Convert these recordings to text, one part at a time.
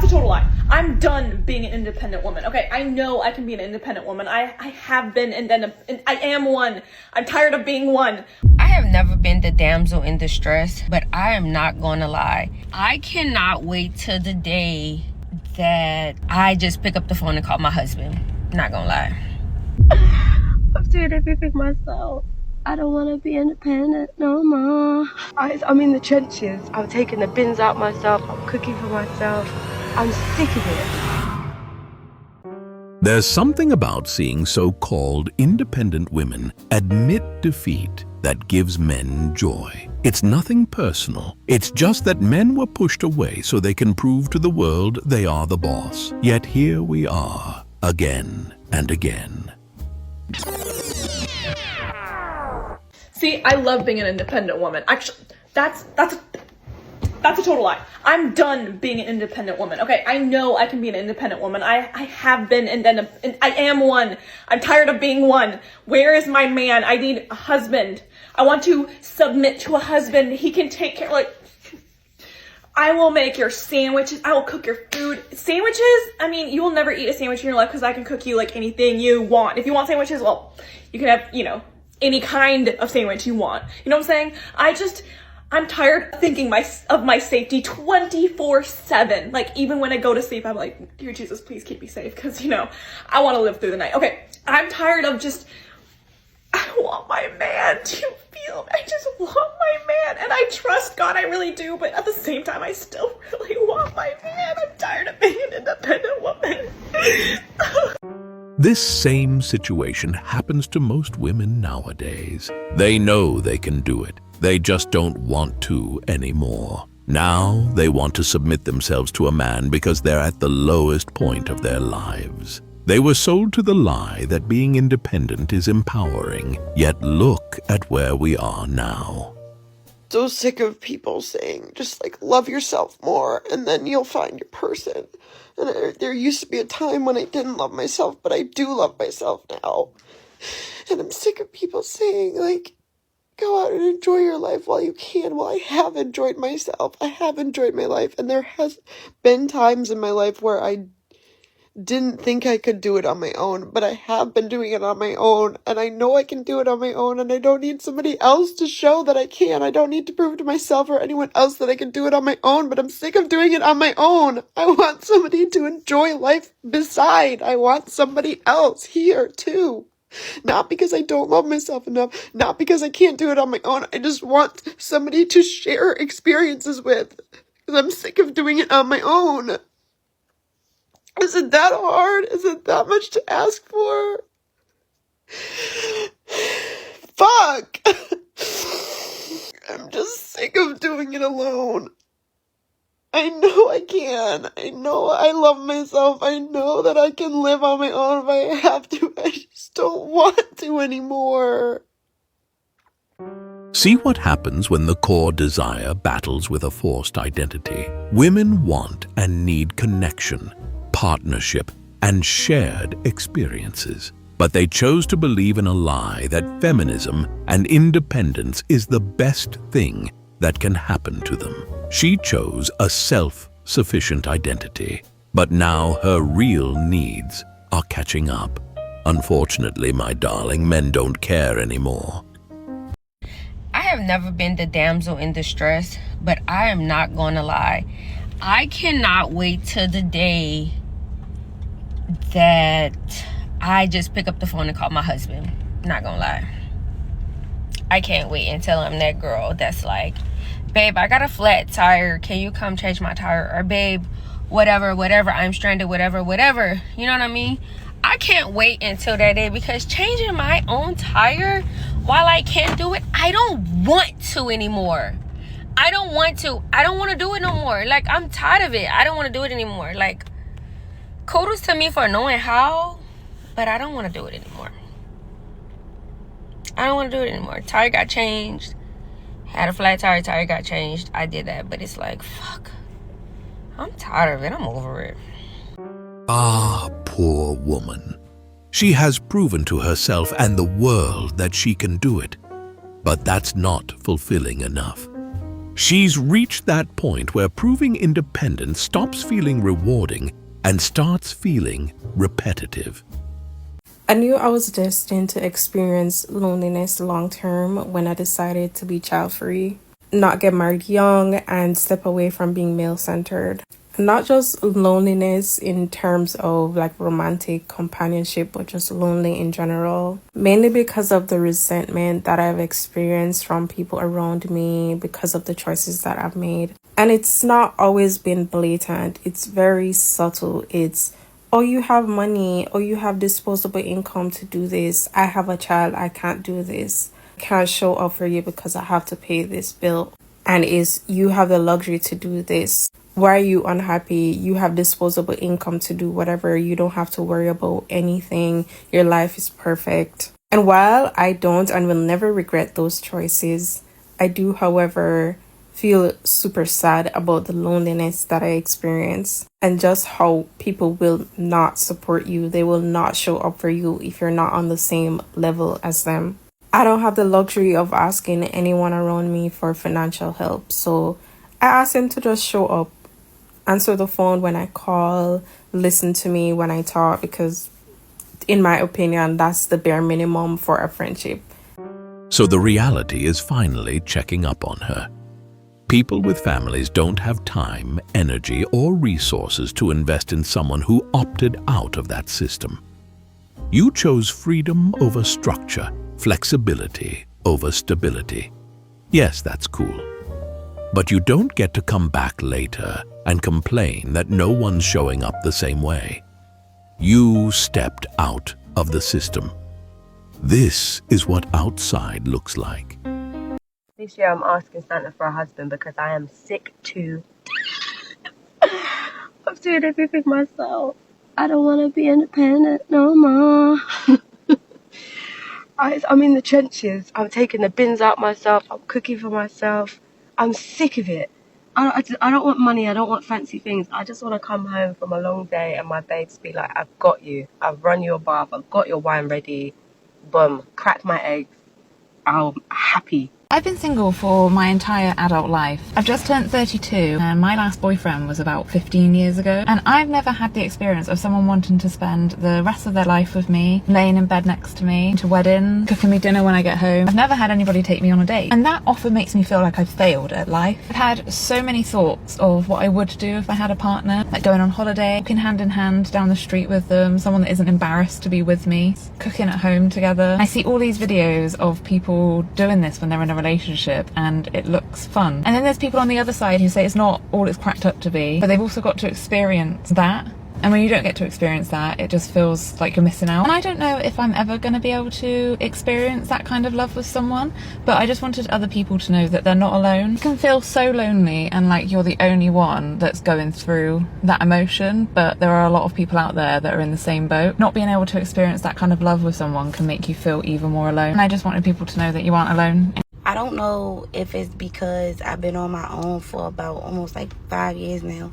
a total lie. I'm done being an independent woman. Okay, I know I can be an independent woman. I have been, and I am one. I'm tired of being one. I have never been the damsel in distress, but I am not gonna lie. I cannot wait till the day that I just pick up the phone and call my husband. Not gonna lie. I'm doing everything myself. I don't want to be independent no more. I'm in the trenches. I'm taking the bins out myself. I'm cooking for myself. I'm sick of it. There's something about seeing so-called independent women admit defeat that gives men joy. It's nothing personal. It's just that men were pushed away so they can prove to the world they are the boss. Yet here we are, again and again. See, I love being an independent woman. Actually, that's a total lie. I'm done being an independent woman. Okay, I know I can be an independent woman. I have been, and I am one. I'm tired of being one. Where is my man? I need a husband. I want to submit to a husband. He can take care, I will make your sandwiches. I will cook your food. Sandwiches? I mean, you will never eat a sandwich in your life because I can cook you anything you want. If you want sandwiches, well, you can have, any kind of sandwich you want. You know what I'm saying? I'm tired of thinking of my safety 24/7. Even when I go to sleep, I'm like, dear Jesus, please keep me safe. Cause I want to live through the night. Okay. I'm tired of I want my man. Do you feel me? I just want my man. And I trust God, I really do. But at the same time, I still really want my man. I'm tired of being an independent woman. This same situation happens to most women nowadays. They know they can do it. They just don't want to anymore. Now they want to submit themselves to a man because they're at the lowest point of their lives. They were sold to the lie that being independent is empowering, yet look at where we are now. So sick of people saying, just love yourself more and then you'll find your person. And there used to be a time when I didn't love myself, but I do love myself now. And I'm sick of people saying, go out and enjoy your life while you can. Well, I have enjoyed myself. I have enjoyed my life. And there has been times in my life where I didn't think I could do it on my own, but I have been doing it on my own, and I know I can do it on my own, and I don't need somebody else to show that I can. I don't need to prove to myself or anyone else that I can do it on my own, but I'm sick of doing it on my own. I want somebody to enjoy life beside. I want somebody else here too. Not because I don't love myself enough, not because I can't do it on my own. I just want somebody to share experiences with, because I'm sick of doing it on my own. Is it that hard? Is it that much to ask for? Fuck! I'm just sick of doing it alone. I know I can. I know I love myself. I know that I can live on my own if I have to. I just don't want to anymore. See what happens when the core desire battles with a forced identity. Women want and need connection, partnership, and shared experiences. But they chose to believe in a lie that feminism and independence is the best thing that can happen to them. She chose a self-sufficient identity, but now her real needs are catching up. Unfortunately, my darling, men don't care anymore. I have never been the damsel in distress, but I am not gonna lie. I cannot wait till the day that I just pick up the phone and call my husband. Not gonna lie. I can't wait until I'm that girl that's like, babe, I got a flat tire. Can you come change my tire? Or babe, whatever, I'm stranded, whatever. You know what I mean? I can't wait until that day, because changing my own tire while I can't do it, I don't want to anymore. I don't want to. I don't want to do it no more. I'm tired of it. I don't want to do it anymore. Kudos to me for knowing how, but I don't want to do it anymore. I don't want to do it anymore. Tire got changed. Had a flat tire got changed. I did that, but it's fuck. I'm tired of it. I'm over it. Ah, poor woman. She has proven to herself and the world that she can do it. But that's not fulfilling enough. She's reached that point where proving independent stops feeling rewarding and starts feeling repetitive. I knew I was destined to experience loneliness long term when I decided to be child free, not get married young, and step away from being male centered. Not just loneliness in terms of like romantic companionship, but just lonely in general. Mainly because of the resentment that I've experienced from people around me because of the choices that I've made. And it's not always been blatant. It's very subtle. It's, oh, you have money, or you have disposable income to do this. I have a child, I can't do this. I can't show up for you because I have to pay this bill. And is you have the luxury to do this. Why are you unhappy? You have disposable income to do whatever. You don't have to worry about anything. Your life is perfect. And while I don't and will never regret those choices, I do, however, feel super sad about the loneliness that I experience and just how people will not support you. They will not show up for you if you're not on the same level as them. I don't have the luxury of asking anyone around me for financial help, so I ask them to just show up, answer the phone when I call, listen to me when I talk, because in my opinion, that's the bare minimum for a friendship. So the reality is finally checking up on her. People with families don't have time, energy, or resources to invest in someone who opted out of that system. You chose freedom over structure, flexibility over stability. Yes, that's cool. But you don't get to come back later and complain that no one's showing up the same way. You stepped out of the system. This is what outside looks like. This year I'm asking Santa for a husband because I am sick to of doing everything myself. I don't want to be independent no more. I'm in the trenches. I'm taking the bins out myself. I'm cooking for myself. I'm sick of it. I don't want money. I don't want fancy things. I just want to come home from a long day and my babes be like, I've got you. I've run your bath. I've got your wine ready. Boom. Crack my eggs. I'm happy. I've been single for my entire adult life. I've just turned 32 and my last boyfriend was about 15 years ago, and I've never had the experience of someone wanting to spend the rest of their life with me, laying in bed next to me, to weddings, cooking me dinner when I get home. I've never had anybody take me on a date, and that often makes me feel like I've failed at life. I've had so many thoughts of what I would do if I had a partner, like going on holiday, walking hand in hand down the street with them, someone that isn't embarrassed to be with me, cooking at home together. I see all these videos of people doing this when they're in a relationship and it looks fun. And then there's people on the other side who say it's not all it's cracked up to be, but they've also got to experience that. And when you don't get to experience that, it just feels like you're missing out. And I don't know if I'm ever going to be able to experience that kind of love with someone, but I just wanted other people to know that they're not alone. You can feel so lonely and like you're the only one that's going through that emotion, but there are a lot of people out there that are in the same boat. Not being able to experience that kind of love with someone can make you feel even more alone. And I just wanted people to know that you aren't alone. I don't know if it's because I've been on my own for about almost like 5 years now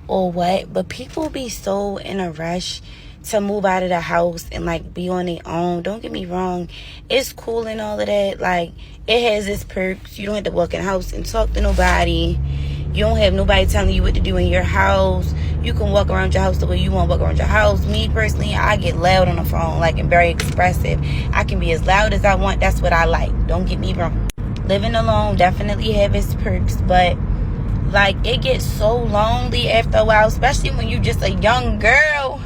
or what, but people be so in a rush to move out of the house and like be on their own. Don't get me wrong, it's cool and all of that. Like, it has its perks. You don't have to walk in the house and talk to nobody. You don't have nobody telling you what to do in your house. You can walk around your house the way you want to walk around your house. Me personally, I get loud on the phone, like, and very expressive. I can be as loud as I want. That's what I like. Don't get me wrong. Living alone definitely have its perks, but like, it gets so lonely after a while, especially when you're just a young girl.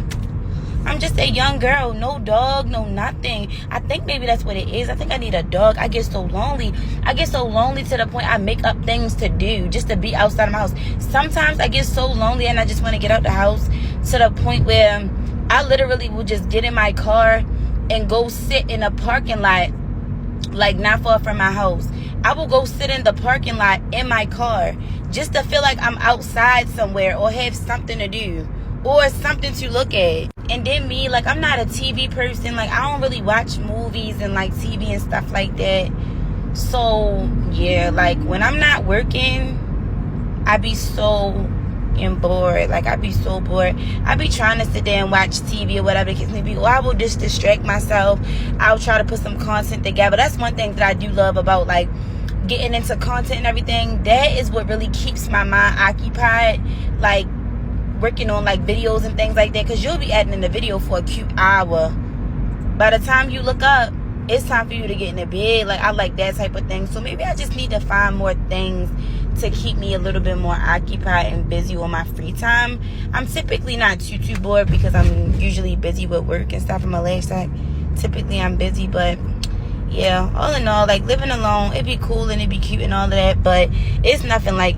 I'm just a young girl, no dog, no nothing. I think maybe that's what it is. I think I need a dog. I get so lonely. I get so lonely to the point I make up things to do just to be outside of my house. Sometimes I get so lonely and I just want to get out the house to the point where I literally will just get in my car and go sit in a parking lot, like not far from my house. I will go sit in the parking lot in my car just to feel like I'm outside somewhere or have something to do or something to look at. And then me, like, I'm not a TV person. Like, I don't really watch movies and like TV and stuff like that. So yeah, like, when I'm not working, I be so bored. Like, I be so bored. I be trying to sit there and watch TV or whatever the case may be, or I will just distract myself. I'll try to put some content together. That's one thing that I do love about like getting into content and everything, that is what really keeps my mind occupied, like working on like videos and things like that, because you'll be editing the video for a cute hour. By the time you look up, it's time for you to get in the bed. Like, I like that type of thing. So maybe I just need to find more things to keep me a little bit more occupied and busy on my free time. I'm typically not too bored because I'm usually busy with work and stuff. I'm a leg sack. Typically I'm busy, but yeah, all in all, like, living alone, it'd be cool and it'd be cute and all of that, but it's nothing like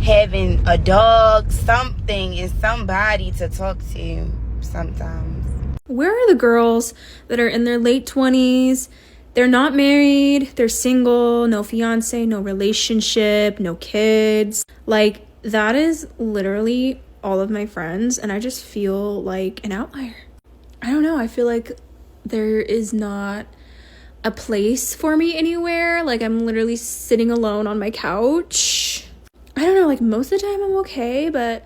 having a dog, something, and somebody to talk to sometimes. Where are the girls that are in their late 20s? They're not married, they're single, no fiance, no relationship, no kids. Like, that is literally all of my friends, and I just feel like an outlier. I don't know, I feel like there is not a place for me anywhere. Like, I'm literally sitting alone on my couch. I don't know, like, most of the time I'm okay, but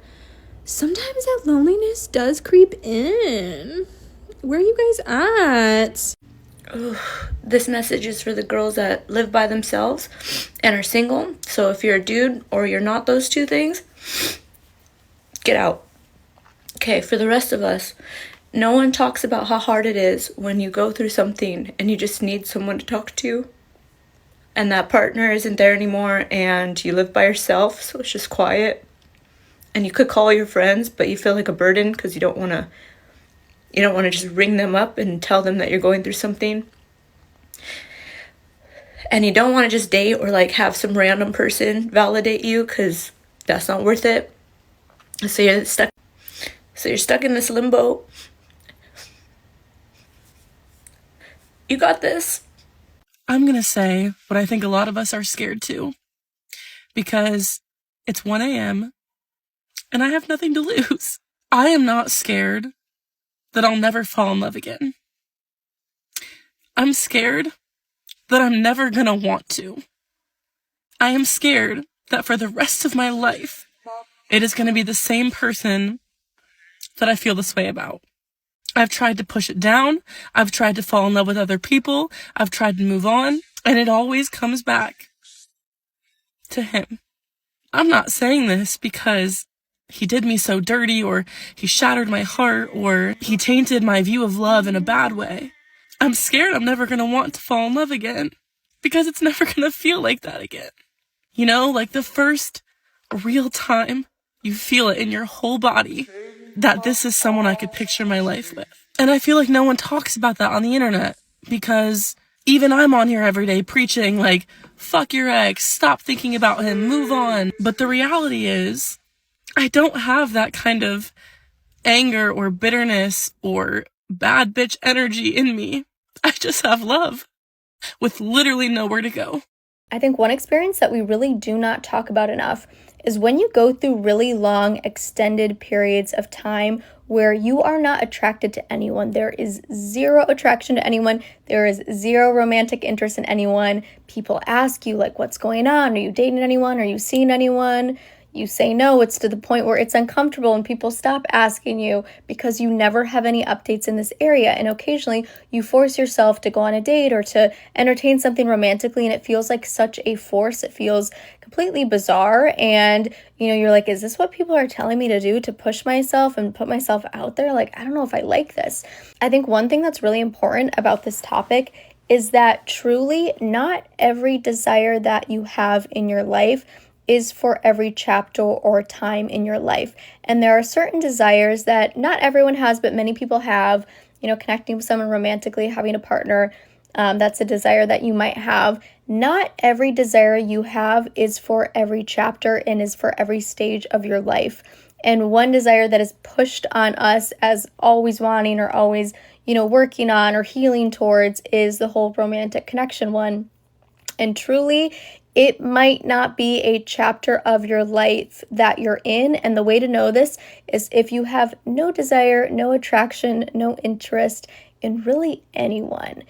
sometimes that loneliness does creep in. Where are you guys at? Ugh. This message is for the girls that live by themselves and are single. So if you're a dude or you're not those two things, get out. Okay, for the rest of us, no one talks about how hard it is when you go through something and you just need someone to talk to, and that partner isn't there anymore, and you live by yourself, so it's just quiet, and you could call your friends, but you feel like a burden because you don't want to just ring them up and tell them that you're going through something. And you don't want to just date or like have some random person validate you, because that's not worth it. So you're stuck in this limbo. You got this. I'm going to say what I think a lot of us are scared to, because it's 1 a.m. and I have nothing to lose. I am not scared that I'll never fall in love again. I'm scared that I'm never going to want to. I am scared that for the rest of my life, it is going to be the same person that I feel this way about. I've tried to push it down. I've tried to fall in love with other people. I've tried to move on. And it always comes back to him. I'm not saying this because he did me so dirty, or he shattered my heart, or he tainted my view of love in a bad way. I'm scared I'm never going to want to fall in love again, because it's never going to feel like that again. You know, like the first real time you feel it in your whole body that this is someone I could picture my life with. And I feel like no one talks about that on the internet, because even I'm on here every day preaching like, fuck your ex, stop thinking about him, move on. But the reality is, I don't have that kind of anger or bitterness or bad bitch energy in me. I just have love with literally nowhere to go. I think one experience that we really do not talk about enough is when you go through really long, extended periods of time where you are not attracted to anyone. There is zero attraction to anyone. There is zero romantic interest in anyone. People ask you, like, what's going on? Are you dating anyone? Are you seeing anyone? You say no. It's to the point where it's uncomfortable and people stop asking you because you never have any updates in this area. And occasionally you force yourself to go on a date or to entertain something romantically, and it feels like such a force. It feels completely bizarre. And, you know, you're like, is this what people are telling me to do, to push myself and put myself out there? Like, I don't know if I like this. I think one thing that's really important about this topic is that truly not every desire that you have in your life is for every chapter or time in your life. And there are certain desires that not everyone has, but many people have. You know, connecting with someone romantically, having a partner, that's a desire that you might have. Not every desire you have is for every chapter and is for every stage of your life. And one desire that is pushed on us as always wanting or always, you know, working on or healing towards is the whole romantic connection one. And truly, it might not be a chapter of your life that you're in. And the way to know this is if you have no desire, no attraction, no interest in really anyone.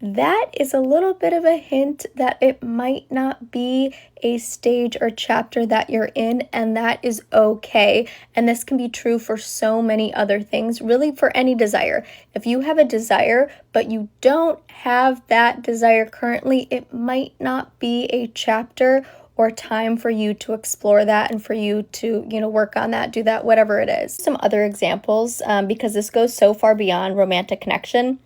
that is a little bit of a hint that it might not be a stage or chapter that you're in, and that is okay. And this can be true for so many other things, really for any desire. If you have a desire, but you don't have that desire currently, it might not be a chapter or time for you to explore that and for you to, work on that, do that, whatever it is. Some other examples, because this goes so far beyond romantic connection.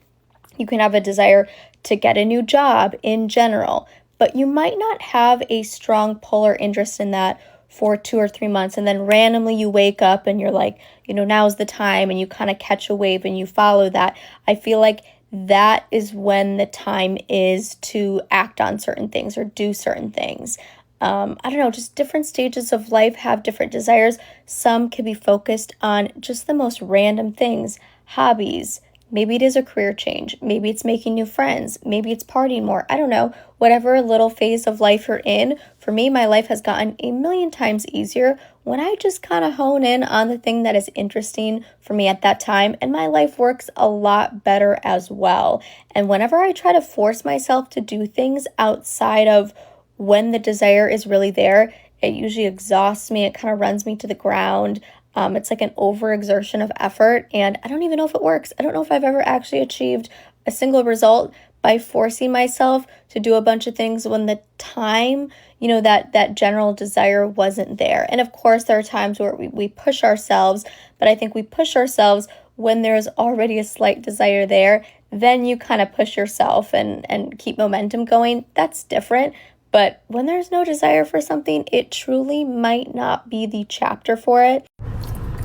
You can have a desire to get a new job in general, but you might not have a strong pull or interest in that for 2 or 3 months. And then randomly you wake up and you're like, now's the time, and you kind of catch a wave and you follow that. I feel like that is when the time is to act on certain things or do certain things. I don't know, just different stages of life have different desires. Some can be focused on just the most random things, hobbies. Maybe it is a career change. Maybe it's making new friends. Maybe it's partying more. I don't know. Whatever little phase of life you're in. For me, my life has gotten a million times easier when I just kind of hone in on the thing that is interesting for me at that time. And my life works a lot better as well. And whenever I try to force myself to do things outside of when the desire is really there, it usually exhausts me. It kind of runs me to the ground. It's like an overexertion of effort, and I don't even know if it works. I don't know if I've ever actually achieved a single result by forcing myself to do a bunch of things when the time, that general desire wasn't there. And of course, there are times where we push ourselves, but I think we push ourselves when there's already a slight desire there. Then you kind of push yourself and keep momentum going. That's different. But when there's no desire for something, it truly might not be the chapter for it.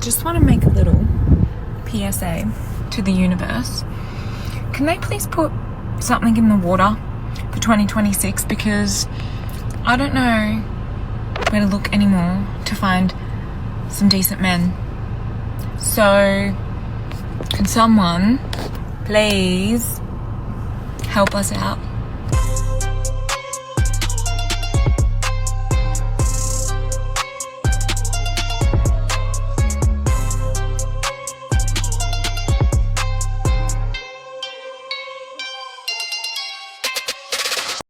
Just want to make a little PSA to the universe. Can they please put something in the water for 2026? Because I don't know where to look anymore to find some decent men. So can someone please help us out?